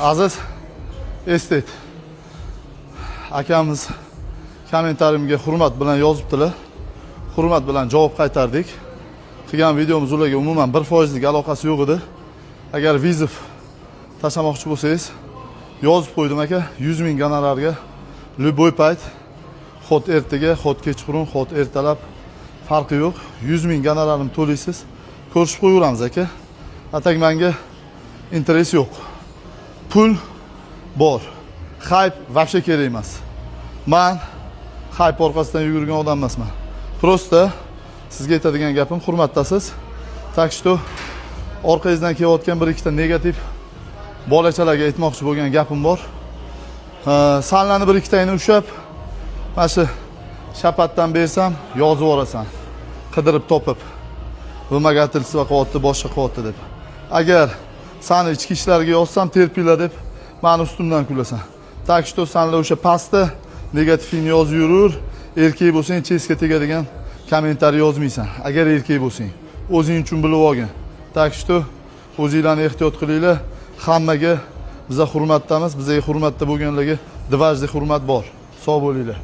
Aziz estet akamiz kommentariyamga hurmat bilan yozibdilar. Hurmat bilan javob qaytardik. Qilgan videomiz ularga umuman 1% lik aloqasi yo'q edi. Agar vizov tashlamoqchi bo'lsangiz, yozib qo'ydim aka, 100 ming gonorarga любой payt, xod ertaga, xod kechqurun, xod ertalab farqi yo'q. 100 ming gonorarni to'laysiz. Ko'rishib qo'yaveramiz aka. Atak menga interes yo'q. Pul bor. Hype вообще kerak emas. Men hype orqasidan yugurgan odam emasman. Prosta sizga aytadigan gapim, hurmatdasiz. Так что orqangizdan kelayotgan bir ikkita negativ bolachalarga aytmoqchi bo'lgan gapim bor. Sanlarni bir ikkitayni ushab, mana shu shapatdan bersam, yozib yuborasan. Qidirib topib. Vымогательство qilyapti, boshqa qilyapti deb. Agar sani ichki ishlarga yozsam, terpinglar deb meni ustimdan kulasan. Так что sanlar o'sha pastda negativni yozib yurur, erkak bo'lsang cheskga tegadigan kommentariy yozmaysan. Agar erkak bo'lsang, o'zing uchun bilib olgin. Так что o'zinglarni ehtiyot qilinglar. Hammaga biza hurmatdamiz, bizga hurmatda bo'lganlarga дважды hurmat bor. Sog' bo'linglar.